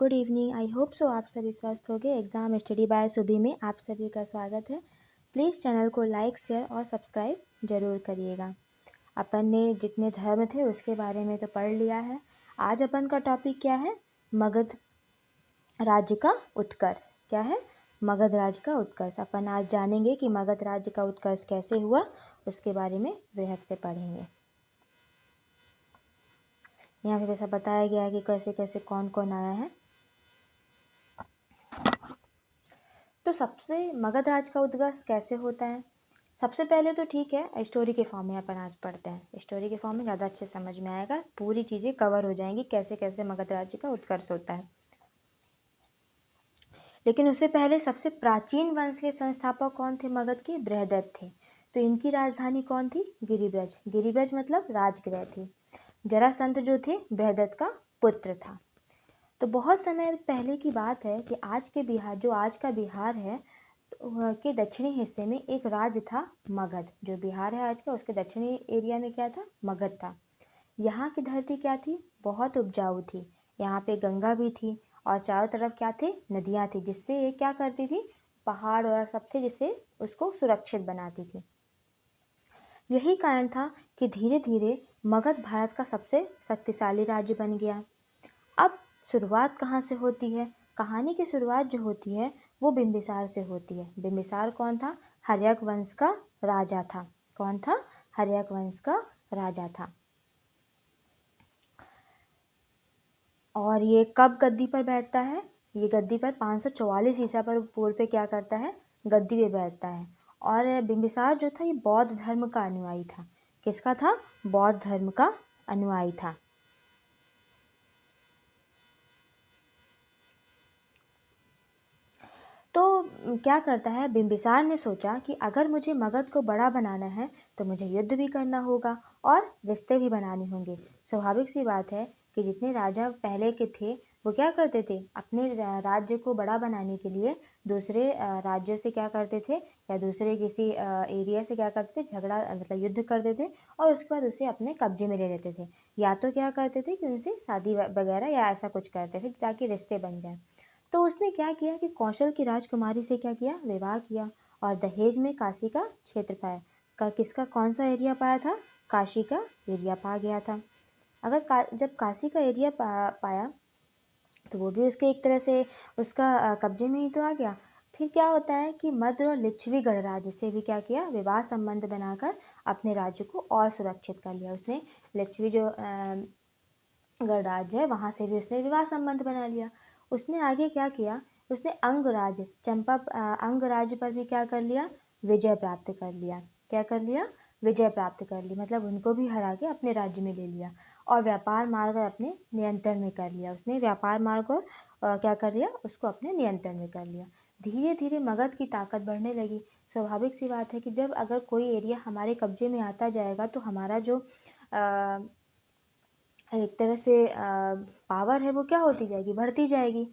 Good evening. I hope so आप सभी स्वस्थ हो गए। एग्ज़ाम स्टडी बाय सुबी में आप सभी का स्वागत है। प्लीज़ चैनल को लाइक शेयर और सब्सक्राइब ज़रूर करिएगा। अपन ने जितने धर्म थे उसके बारे में तो पढ़ लिया है। आज अपन का टॉपिक क्या है? मगध राज्य का उत्कर्ष। क्या है? मगध राज्य का उत्कर्ष। अपन आज जानेंगे कि मगध राज्य का उत्कर्ष कैसे हुआ, उसके बारे में वृहद से पढ़ेंगे। यहाँ पे वैसा बताया गया है कि कैसे कैसे कौन कौन आया है। तो सबसे मगध राज का उत्कर्ष कैसे होता है? सबसे पहले तो ठीक है, स्टोरी के फॉर्म में अपन आज पढ़ते हैं। स्टोरी के फॉर्म में ज़्यादा अच्छे समझ में आएगा, पूरी चीज़ें कवर हो जाएंगी कैसे कैसे मगध राज्य का उत्कर्ष होता है। लेकिन उससे पहले सबसे प्राचीन वंश के संस्थापक कौन थे? मगध के बृहदत्त थे। तो इनकी राजधानी कौन थी? गिरिब्रज। गिरिब्रज मतलब राजगृह थी। जरासंध जो थे बृहदत्त का पुत्र था। तो बहुत समय पहले की बात है कि आज के बिहार, जो आज का बिहार है, के दक्षिणी हिस्से में एक राज्य था मगध। जो बिहार है आज का, उसके दक्षिणी एरिया में क्या था? मगध था। यहाँ की धरती क्या थी? बहुत उपजाऊ थी। यहाँ पे गंगा भी थी और चारों तरफ क्या थे? नदियाँ थी, जिससे ये क्या करती थी? पहाड़ और सब थे, जिससे उसको सुरक्षित बनाती थी। यही कारण था कि धीरे धीरे मगध भारत का सबसे शक्तिशाली राज्य बन गया। अब शुरुआत कहाँ से होती है? कहानी की शुरुआत जो होती है वो बिंबिसार से होती है। बिंबिसार कौन था? हर्यक वंश का राजा था। कौन था? हर्यक वंश का राजा था। और ये कब गद्दी पर बैठता है? ये गद्दी पर 544 ईसा पर पूर्व पे क्या करता है? गद्दी पे बैठता है। और बिंबिसार जो था ये बौद्ध धर्म का अनुयायी था। किसका था? बौद्ध धर्म का अनुयायी था। तो क्या करता है? बिंबिसार ने सोचा कि अगर मुझे मगध को बड़ा बनाना है तो मुझे युद्ध भी करना होगा और रिश्ते भी बनाने होंगे। स्वाभाविक सी बात है कि जितने राजा पहले के थे वो क्या करते थे? अपने राज्य को बड़ा बनाने के लिए दूसरे राज्यों से क्या करते थे, या दूसरे किसी एरिया से क्या करते थे? झगड़ा मतलब युद्ध करते थे और उसके बाद उसे अपने कब्जे में ले लेते थे। या तो क्या करते थे कि उनसे शादी वगैरह या ऐसा कुछ करते थे ताकि रिश्ते बन जाए। तो उसने क्या किया कि कौशल की राजकुमारी से क्या किया? विवाह किया और दहेज में काशी का क्षेत्र पाया। किसका कौन सा एरिया पाया था? काशी का एरिया पा गया था। जब काशी का एरिया पाया तो वो भी उसके एक तरह से उसका कब्जे में ही तो आ गया। फिर क्या होता है कि मद्र और लिच्छवी गणराज्य से भी क्या किया? विवाह संबंध बनाकर अपने राज्य को और सुरक्षित कर लिया उसने। लिच्छवी जो गणराज्य है वहाँ से भी उसने विवाह संबंध बना लिया। उसने आगे क्या किया? उसने अंगराज्य अंगराज्य पर भी क्या कर लिया? विजय प्राप्त कर लिया। क्या कर लिया? विजय प्राप्त कर ली, मतलब उनको भी हरा के अपने राज्य में ले लिया। और व्यापार मार्ग अपने नियंत्रण में कर लिया। उसने व्यापार मार्ग को क्या कर लिया? उसको अपने नियंत्रण में कर लिया। धीरे धीरे मगध की ताकत बढ़ने लगी। स्वाभाविक सी बात है कि जब अगर कोई एरिया हमारे कब्जे में आता जाएगा तो हमारा जो एक तरह से पावर है वो क्या होती जाएगी? बढ़ती जाएगी।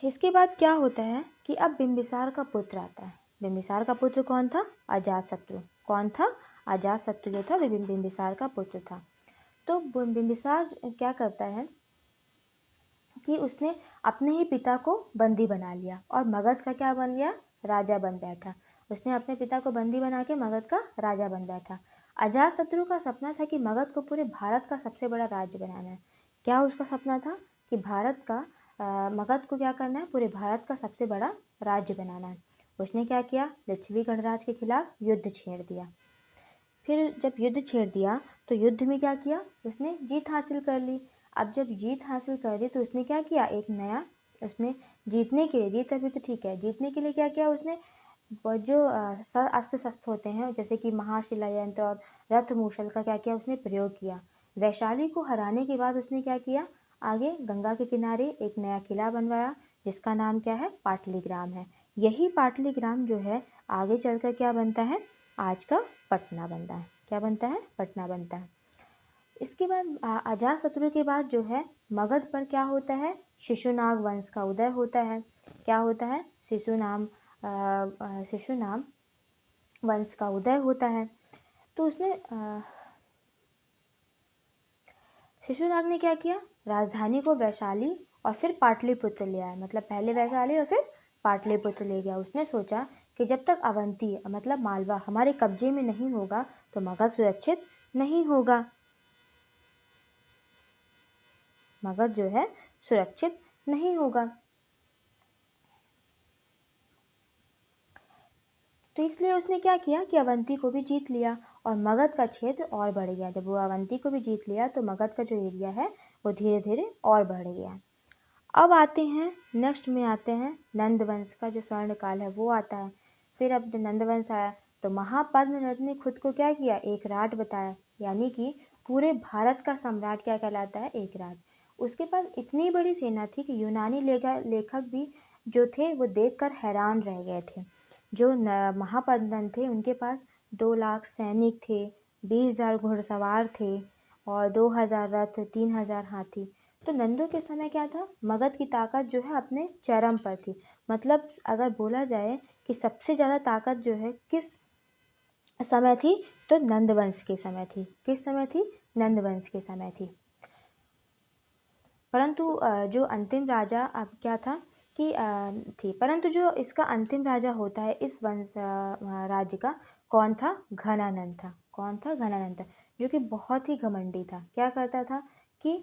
इसके बाद क्या होता है कि अब बिंबिसार का पुत्र आता है। बिंबिसार का पुत्र कौन था? अजातशत्रु। कौन था? अजातशत्रु जो था वो बिंबिसार का पुत्र था। तो बिंबिसार क्या करता है कि उसने अपने ही पिता को बंदी बना लिया और मगध का क्या बन गया? राजा बन बैठा। उसने अपने पिता को बंदी बना के मगध का राजा बन बैठा। अजातशत्रु का सपना था कि मगध को पूरे भारत का सबसे बड़ा राज्य बनाना है। क्या उसका सपना था? कि भारत का मगध को क्या करना है? पूरे भारत का सबसे बड़ा राज्य बनाना है। उसने क्या किया? लिच्छवी गणराज्य के खिलाफ युद्ध छेड़ दिया। फिर जब युद्ध छेड़ दिया तो युद्ध में क्या किया? उसने जीत हासिल कर ली। अब जब जीत हासिल कर ली तो उसने क्या किया? एक नया, उसने जीतने के लिए, जीत अभी तो ठीक है, जीतने के लिए क्या किया उसने? वो जो अस्त्र शस्त्र होते हैं जैसे कि महाशिला यंत्र और रथ मूषल का क्या किया? उसने प्रयोग किया। वैशाली को हराने के बाद उसने क्या किया? आगे गंगा के किनारे एक नया किला बनवाया जिसका नाम क्या है? पाटलीग्राम है। यही पाटलीग्राम जो है आगे चलकर क्या बनता है? आज का पटना बनता है। क्या बनता है? पटना बनता है। इसके बाद अजातशत्रु के बाद जो है मगध पर क्या होता है? शिशुनाग वंश का उदय होता है। क्या होता है? शिशुनाम वंश का उदय होता है। तो उसने शिशुनाग ने क्या किया? राजधानी को वैशाली और फिर पाटलिपुत्र ले आया। मतलब पहले वैशाली और फिर पाटलिपुत्र ले गया। उसने सोचा कि जब तक अवंती मतलब मालवा हमारे कब्जे में नहीं होगा तो मगध सुरक्षित नहीं होगा। मगध जो है सुरक्षित नहीं होगा। तो इसलिए उसने क्या किया कि अवंती को भी जीत लिया और मगध का क्षेत्र और बढ़ गया। जब वो अवंती को भी जीत लिया तो मगध का जो एरिया है वो धीरे धीरे और बढ़ गया। अब आते हैं नेक्स्ट में आते हैं नंद वंश का जो स्वर्ण काल है वो आता है। फिर अब नंद वंश आया तो महापद्मनंद ने खुद को क्या किया, एक राट बताया। यानी कि पूरे भारत का सम्राट क्या कहलाता है, एक राट। उसके पास इतनी बड़ी सेना थी कि यूनानी लेखक भी जो थे वो देखकर हैरान रह गए थे। जो महापद्मनंद थे उनके पास 2 लाख सैनिक थे, 20,000 घुड़सवार थे और 2,000 रथ, 3,000 हाथी। तो नंदों के समय क्या था, मगध की ताकत जो है अपने चरम पर थी। मतलब अगर बोला जाए कि सबसे ज़्यादा ताकत जो है किस समय थी, तो नंदवंश के समय थी। किस समय थी, नंदवंश के समय थी। परंतु जो अंतिम राजा अब क्या था कि थी, परंतु जो इसका अंतिम राजा होता है इस वंश राज्य का, कौन था, घनानंद था। कौन था, घनानंद था, जो कि बहुत ही घमंडी था। क्या करता था कि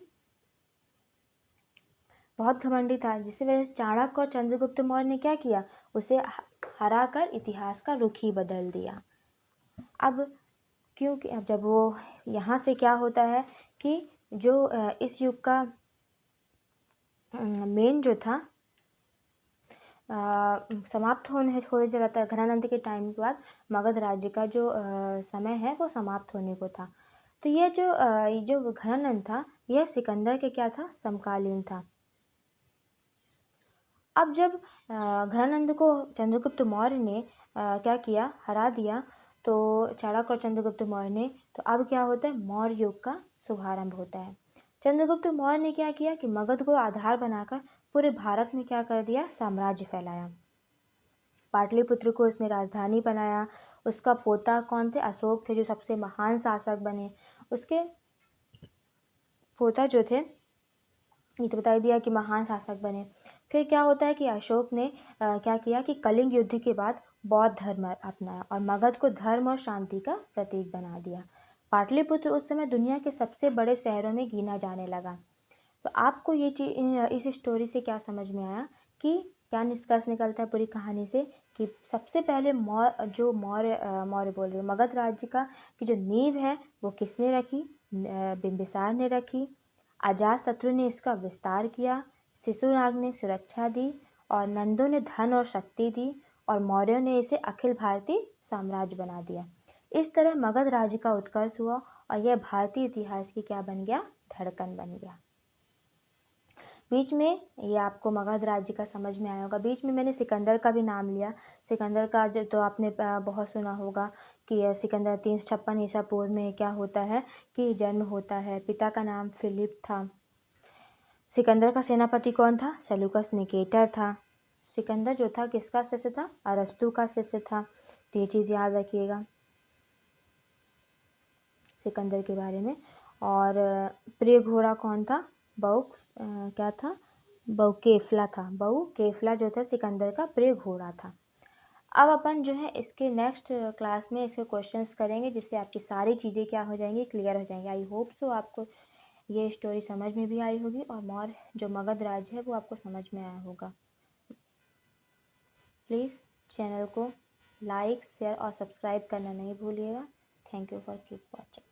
बहुत घमंडी था, जिसकी वजह से चाणक्य और चंद्रगुप्त मौर्य ने क्या किया, उसे हरा कर इतिहास का रुख ही बदल दिया। अब क्योंकि अब जब वो यहाँ से क्या होता है कि जो इस युग का मेन जो था समाप्त होने जा रहा था। घनानंद के टाइम के बाद मगध राज्य का जो समय है वो समाप्त होने को था। तो ये जो घनानंद था यह सिकंदर के क्या था, समकालीन था। अब जब घनानंद को चंद्रगुप्त मौर्य ने क्या किया, हरा दिया, तो चाणक्य और चंद्रगुप्त मौर्य ने, तो अब क्या होता है, मौर्य युग का शुभारंभ होता है। चंद्रगुप्त मौर्य ने क्या किया कि मगध को आधार बनाकर पूरे भारत में क्या कर दिया, साम्राज्य फैलाया। पाटलिपुत्र को उसने राजधानी बनाया। उसका पोता कौन थे, अशोक थे, जो सबसे महान शासक बने। उसके पोता जो थे, ये तो बता दिया कि महान शासक बने। फिर क्या होता है कि अशोक ने क्या किया कि कलिंग युद्ध के बाद बौद्ध धर्म अपनाया और मगध को धर्म और शांति का प्रतीक बना दिया। पाटलिपुत्र उस समय दुनिया के सबसे बड़े शहरों में गिना जाने लगा। तो आपको ये चीज़ इस स्टोरी से क्या समझ में आया कि क्या निष्कर्ष निकलता है पूरी कहानी से, कि सबसे पहले मौर्य बोल रही हूँ, मगध राज्य का की जो नींव है वो किसने रखी, बिंबिसार ने रखी। अजातशत्रु ने इसका विस्तार किया, शिशुनाग ने सुरक्षा दी और नंदों ने धन और शक्ति दी और मौर्यों ने इसे अखिल भारतीय साम्राज्य बना दिया। इस तरह मगध राज्य का उत्कर्ष हुआ और यह भारतीय इतिहास की क्या बन गया, धड़कन बन गया। बीच में ये आपको मगध राज्य का समझ में आया होगा। बीच में मैंने सिकंदर का भी नाम लिया। सिकंदर का जो तो आपने बहुत सुना होगा कि सिकंदर 356 ईसा पूर्व में क्या होता है कि जन्म होता है। पिता का नाम फिलिप था। सिकंदर का सेनापति कौन था, सेल्यूकस निकेटर था। सिकंदर जो था किसका शिष्य था, अरस्तु का शिष्य था। तो ये चीज़ याद रखिएगा सिकंदर के बारे में। और प्रिय घोड़ा कौन था, क्या था, बहुकेफला था। बहुकेफला जो था सिकंदर का प्रिय घोड़ा था। अब अपन जो है इसके नेक्स्ट क्लास में इसके क्वेश्चंस करेंगे, जिससे आपकी सारी चीज़ें क्या हो जाएंगी, क्लियर हो जाएंगी। आई होप सो आपको ये स्टोरी समझ में भी आई होगी और मौर्य जो मगध राज्य है वो आपको समझ में आया होगा। प्लीज़ चैनल को लाइक, शेयर और सब्सक्राइब करना नहीं भूलिएगा। Thank you for keep watching.